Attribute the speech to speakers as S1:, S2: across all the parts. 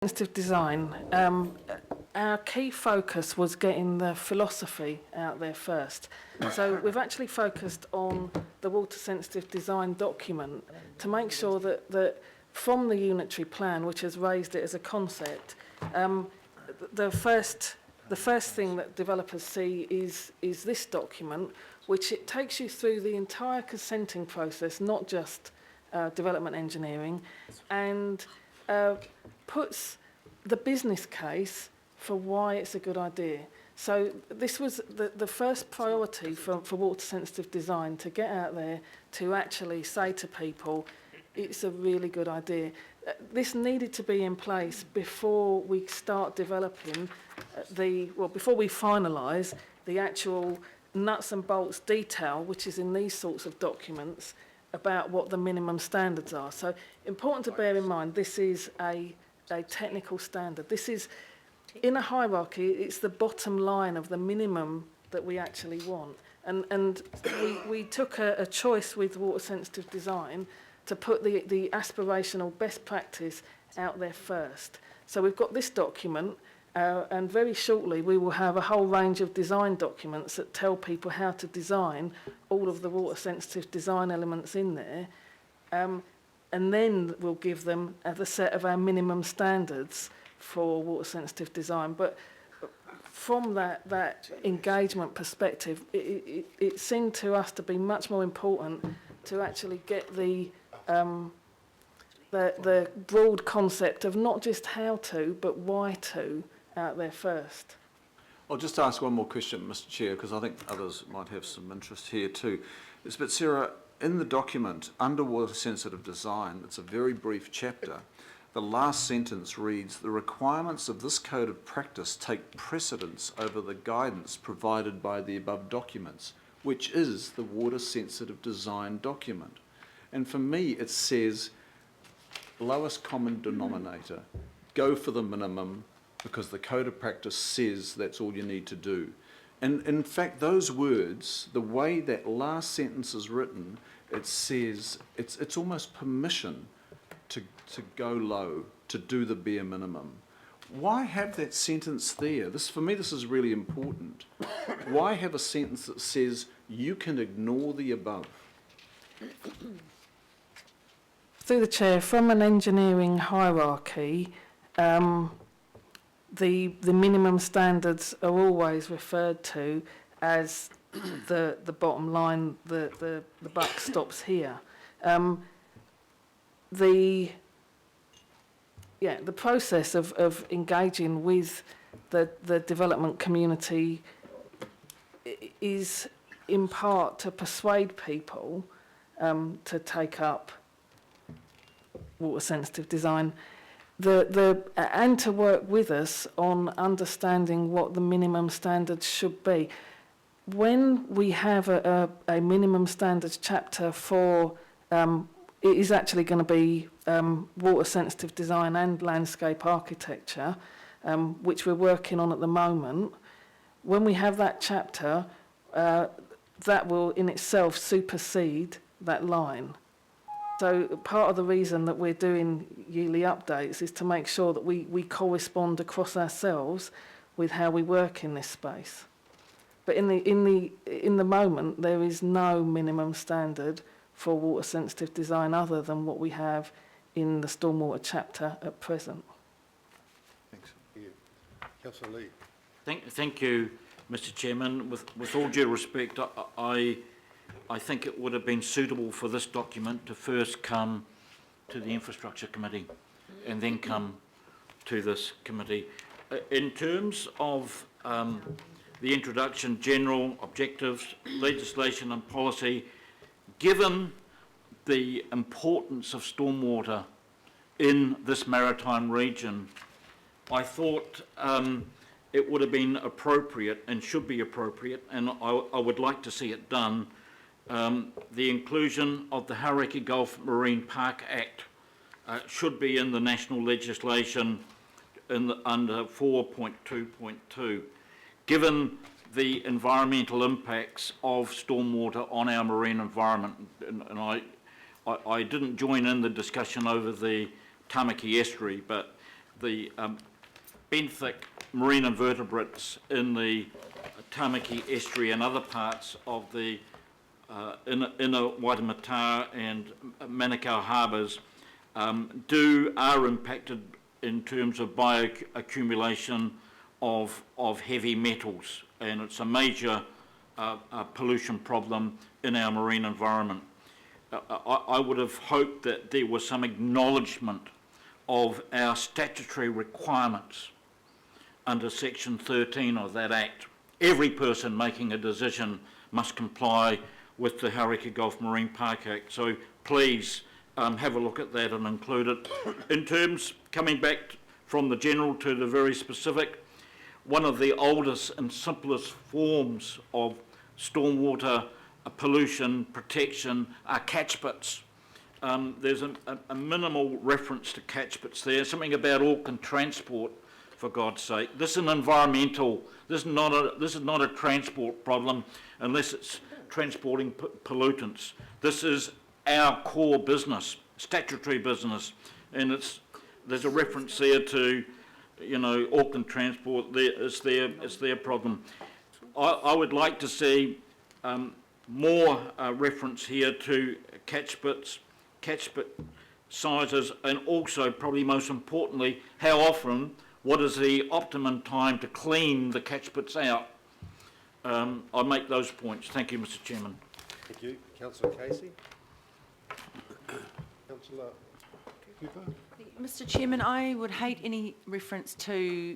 S1: Sensitive design, our key focus was getting the philosophy out there first. So we've actually focused on the water sensitive design document to make sure that from the unitary plan, which has raised it as a concept, the first thing that developers see is this document, which it takes you through the entire consenting process, not just development engineering, and puts the business case for why it's a good idea. So this was the first priority for water sensitive design, to get out there to actually say to people, it's a really good idea. This needed to be in place before we start developing before we finalise the actual nuts and bolts detail, which is in these sorts of documents, about what the minimum standards are. So important to bear in mind, this is a technical standard. This is, in a hierarchy, it's the bottom line of the minimum that we actually want. And we took a choice with water sensitive design to put the aspirational best practice out there first. So we've got this document, and very shortly we will have a whole range of design documents that tell people how to design all of the water sensitive design elements in there. And then we'll give them the set of our minimum standards for water sensitive design. But from that engagement perspective, it seemed to us to be much more important to actually get the broad concept of not just how to, but why to, out there first.
S2: I'll just ask one more question, Mr. Chair, because I think others might have some interest here too. But Sarah, in the document, under water sensitive design, it's a very brief chapter. The last sentence reads, "The requirements of this code of practice take precedence over the guidance provided by the above documents," which is the water sensitive design document. And for me, it says, lowest common denominator, go for the minimum, because the code of practice says that's all you need to do. And in fact, those words, the way that last sentence is written, it says it's almost permission to go low, to do the bare minimum. Why have that sentence there? For me, this is really important. Why have a sentence that says you can ignore the above?
S1: Through the chair, from an engineering hierarchy, the minimum standards are always referred to as the bottom line. The buck stops here. The process of engaging with the development community is in part to persuade people to take up water sensitive design, and to work with us on understanding what the minimum standards should be. When we have a minimum standards chapter for, it is actually going to be water sensitive design and landscape architecture, which we're working on at the moment. When we have that chapter, that will in itself supersede that line. So part of the reason that we're doing yearly updates is to make sure that we correspond across ourselves with how we work in this space. But in the moment, there is no minimum standard for water sensitive design other than what we have in the stormwater chapter at present.
S3: Thanks. Thank you. Councillor Lee.
S4: Thank you, Mr. Chairman. With all due respect, I think it would have been suitable for this document to first come to the Infrastructure Committee and then come to this committee. In terms of the introduction, general objectives, legislation and policy, given the importance of stormwater in this maritime region, I thought it would have been appropriate and should be appropriate, and I would like to see it done, the inclusion of the Hauraki Gulf Marine Park Act should be in the national legislation under 4.2.2, given the environmental impacts of stormwater on our marine environment. And I didn't join in the discussion over the Tamaki estuary, but the benthic marine invertebrates in the Tamaki estuary and other parts of the inner Waitemata and Manukau harbours are impacted in terms of bioaccumulation of heavy metals, and it's a major pollution problem in our marine environment. I would have hoped that there was some acknowledgement of our statutory requirements under Section 13 of that Act. Every person making a decision must comply with the Hauraki Gulf Marine Park Act. So please have a look at that and include it. In terms, coming back from the general to the very specific, one of the oldest and simplest forms of stormwater pollution protection are catch pits. There's a minimal reference to catch pits there, something about Auckland transport, for God's sake. This is an environmental, this is not a transport problem unless it's transporting pollutants. This is our core business, statutory business, and there's a reference there to, you know, Auckland transport. It's their problem. I would like to see more reference here to catch pit sizes, and also, probably most importantly, how often, what is the optimum time to clean the catch pits out. I'll make those points. Thank you, Mr. Chairman.
S3: Thank you. Councillor Casey. Councillor Cooper.
S5: Mr. Chairman, I would hate any reference to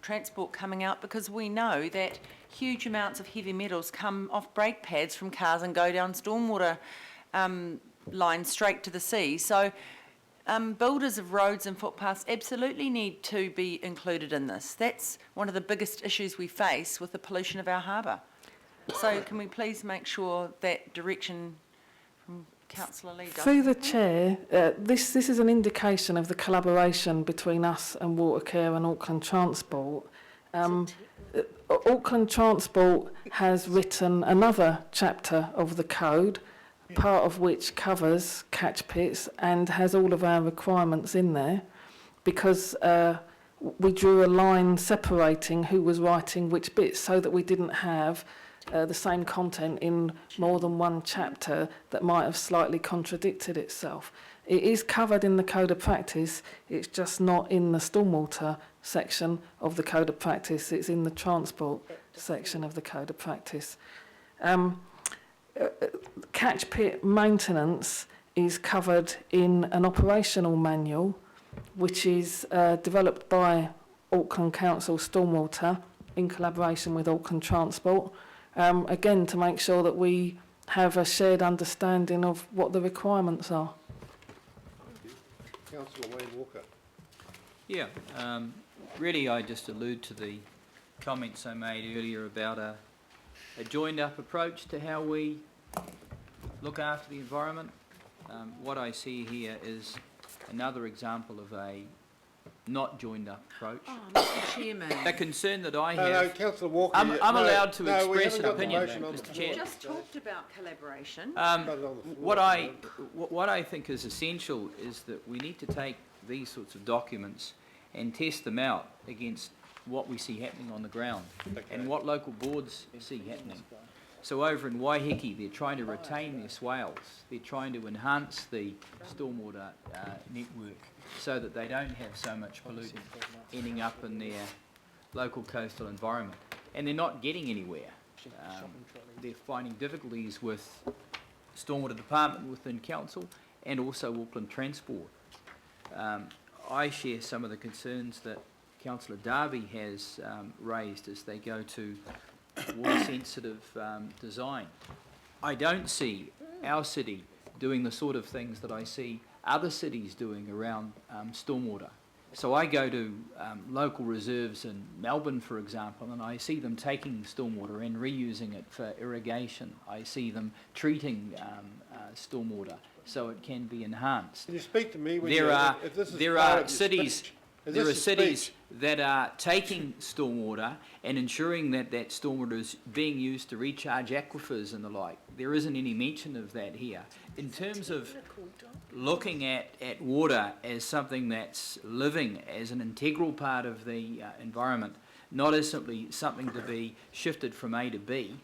S5: transport coming out, because we know that huge amounts of heavy metals come off brake pads from cars and go down stormwater lines straight to the sea. So builders of roads and footpaths absolutely need to be included in this. That's one of the biggest issues we face with the pollution of our harbour. So can we please make sure that direction from Councillor Lee does?
S1: Through the chair, this is an indication of the collaboration between us and Watercare and Auckland Transport. Auckland Transport has written another chapter of the code, part of which covers catch pits and has all of our requirements in there, because we drew a line separating who was writing which bits, so that we didn't have the same content in more than one chapter that might have slightly contradicted itself. It is covered in the Code of Practice, it's just not in the stormwater section of the Code of Practice, it's in the transport section of the Code of Practice. Catch pit maintenance is covered in an operational manual, which is developed by Auckland Council Stormwater in collaboration with Auckland Transport, again to make sure that we have a shared understanding of what the requirements are.
S3: Councillor Wayne Walker.
S6: Yeah, really I just allude to the comments I made earlier about a joined-up approach to how we look after the environment. What I see here is another example of a not joined-up approach.
S5: Oh, Mr. Chairman.
S6: A concern that I
S3: No,
S6: have...
S3: Councillor Walker.
S6: I'm
S3: no,
S6: allowed to
S3: no, we
S6: express
S3: haven't
S6: an
S3: got the
S6: opinion,
S3: motion on the
S6: Mr.
S3: floor.
S6: Chair.
S5: Just talked about collaboration.
S3: Got it on the floor,
S6: What I think is essential is that we need to take these sorts of documents and test them out against what we see happening on the ground and what local boards see happening. So over in Waiheke, they're trying to retain their swales. They're trying to enhance the stormwater network so that they don't have so much pollutant ending up in their local coastal environment. And they're not getting anywhere. They're finding difficulties with Stormwater Department within Council and also Auckland Transport. I share some of the concerns that Councillor Darby has raised as they go to water-sensitive design. I don't see our city doing the sort of things that I see other cities doing around stormwater. So I go to local reserves in Melbourne, for example, and I see them taking stormwater and reusing it for irrigation. I see them treating stormwater so it can be enhanced.
S3: Can you speak to me when
S6: There are
S3: if this is
S6: there
S3: part
S6: are
S3: of your
S6: cities
S3: speech? Is
S6: there
S3: this
S6: are
S3: your
S6: cities
S3: speech?
S6: that are taking stormwater and ensuring that that stormwater is being used to recharge aquifers and the like. There isn't any mention of that here. In terms of looking at water as something that's living, as an integral part of the environment, not as simply something to be shifted from A to B,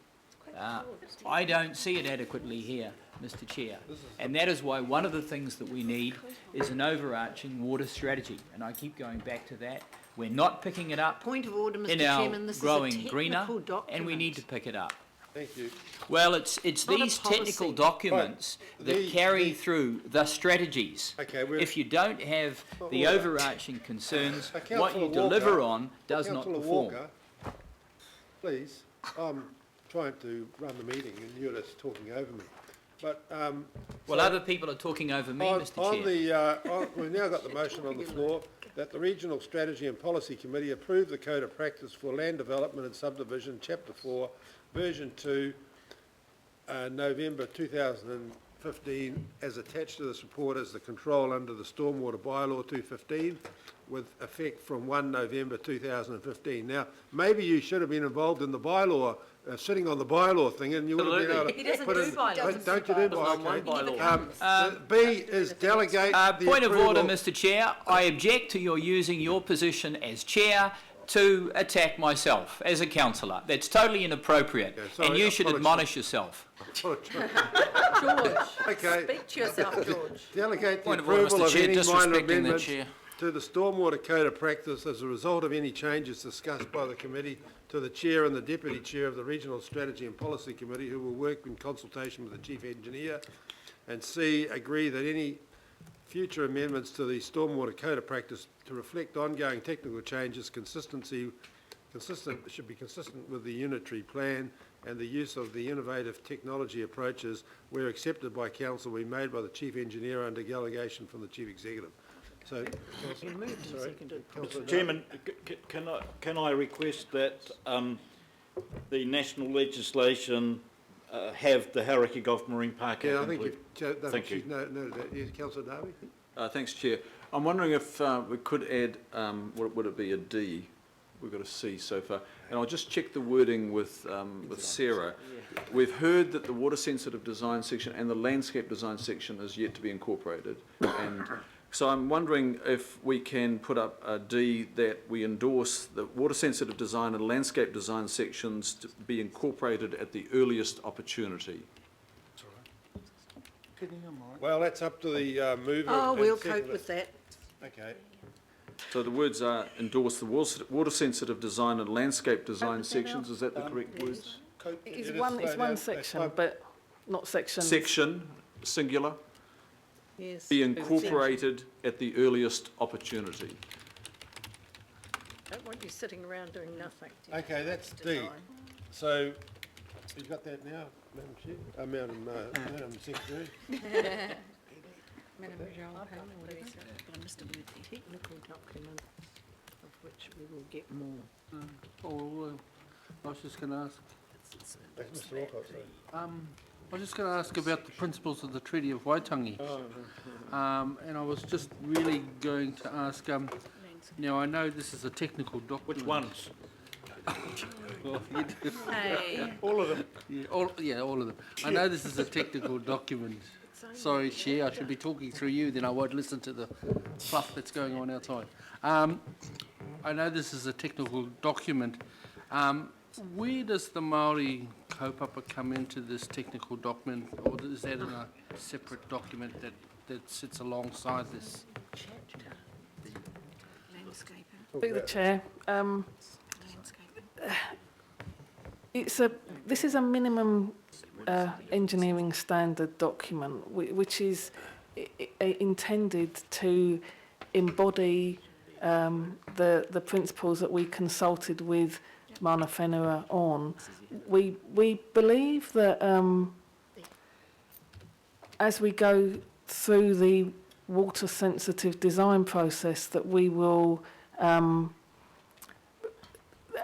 S6: I don't see it adequately here, Mr. Chair. And that is why one of the things that we need is an overarching water strategy. And I keep going back to that. We're not picking it up
S7: Point of order, Mr.
S6: in our
S7: Chairman. This
S6: growing
S7: is a
S6: greener,
S7: technical document.
S6: and we need to pick it up.
S3: Thank you.
S6: Well, it's
S7: not a
S6: these technical
S7: policy.
S6: documents
S3: But
S6: that
S3: the-
S6: carry through the strategies.
S3: Okay, we're-
S6: If you don't have the
S3: Order.
S6: overarching concerns,
S3: Councillor
S6: what you
S3: Walker-
S6: deliver on does not
S3: Councillor
S6: perform.
S3: Walker, please, I'm trying to run the meeting and you're just talking over me. But,
S6: Well, other people are talking over me, Mr.
S3: on
S6: Chair.
S3: we've now got the motion on the floor that the Regional Strategy and Policy Committee approve the Code of Practice for Land Development and Subdivision, Chapter 4, Version 2, November 2015, as attached to this report as the control under the Stormwater Bylaw 215, with effect from 1 November 2015. Now, maybe you should have been involved in the bylaw, sitting on the bylaw thing, and you would have been able to...
S5: He doesn't
S3: put
S5: do
S3: in-
S5: bylaws.
S3: Don't you do
S4: Doesn't
S3: bylaws?
S4: on
S3: Okay.
S4: one bylaw.
S3: B is delegate the
S6: Point of order,
S3: approval-
S6: Mr. Chair. I object to your using your position as chair to attack myself as a councillor. That's totally inappropriate,
S3: Okay, sorry,
S6: and you should
S3: apologies.
S6: admonish yourself.
S7: George,
S3: Okay.
S7: speak to yourself, George.
S3: Delegate the
S4: Point of order,
S3: approval
S4: Mr.
S3: of
S4: Chair,
S3: any minor
S4: disrespecting the
S3: amendments
S4: chair.
S3: to the Stormwater Code of Practice as a result of any changes discussed by the committee to the Chair and the Deputy Chair of the Regional Strategy and Policy Committee, who will work in consultation with the Chief Engineer. And C, agree that any future amendments to the Stormwater Code of Practice to reflect ongoing technical changes should be consistent with the unitary plan, and the use of the innovative technology approaches where accepted by council will be made by the Chief Engineer under delegation from the Chief Executive. So,
S4: Mr. Chairman, can I request that the national legislation have the Hauraki Golf Marine Park
S3: yeah, I
S4: Act
S3: think
S4: included?
S3: you've
S4: Thank you.
S3: noted that. Yes, Councillor Darby?
S2: Thanks, Chair. I'm wondering if we could add, would it be a D? We've got a C so far. And I'll just check the wording with Sarah. We've heard that the water-sensitive design section and the landscape design section is yet to be incorporated. And so I'm wondering if we can put up a D that we endorse the water-sensitive design and landscape design sections to be incorporated at the earliest opportunity.
S3: Well, that's up to the mover.
S7: Oh,
S3: and
S7: we'll
S3: seconder.
S7: cope with that.
S3: Okay.
S2: So the words are endorse the water-sensitive design and landscape design sections. Is that the correct words?
S1: It's
S3: It is
S1: one,
S3: slow
S1: it's
S3: down.
S1: one
S3: That's
S1: section,
S3: fine.
S1: but not sections.
S2: Section, singular,
S7: Yes.
S2: be incorporated at the earliest opportunity.
S7: Don't want you sitting around doing nothing.
S3: Okay, that's D.
S7: Design.
S3: So, you've got that now, Madam Chair? Madam Secretary?
S7: Technical document of which we will get more.
S8: I was just going to ask.
S3: That's Mr. Alcott, sorry.
S8: I was just going to ask about the principles of the Treaty of Waitangi. And I was just really going to ask. Now I know this is a technical document.
S4: Which ones?
S8: Well, you do.
S7: Hey,
S3: All of them.
S8: Yeah, all of them. I know this is a technical document. Sorry, Chair, I should be talking through you, then I won't listen to the fluff that's going on outside. I know this is a technical document. Where does the Māori kaupapa come into this technical document, or is that in a separate document that sits alongside this?
S1: Through the chair. This is a minimum engineering standard document, which is intended to embody the principles that we consulted with Mana Whenua on. We believe that as we go through the water sensitive design process that we will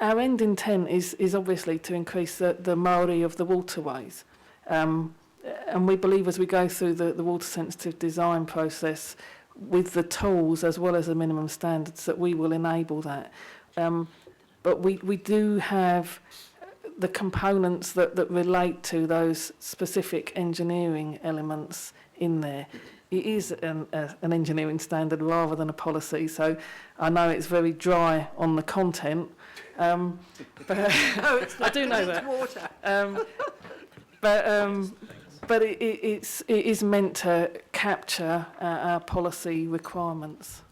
S1: our end intent is obviously to increase the Māori of the waterways. And we believe as we go through the water sensitive design process with the tools as well as the minimum standards that we will enable that. But we do have the components that relate to those specific engineering elements in there. it is an engineering standard rather than a policy. So I know it's very dry on the content, but
S7: No, it's not.
S1: I do know
S7: It's
S1: that.
S7: water.
S1: But it is meant to capture our policy requirements.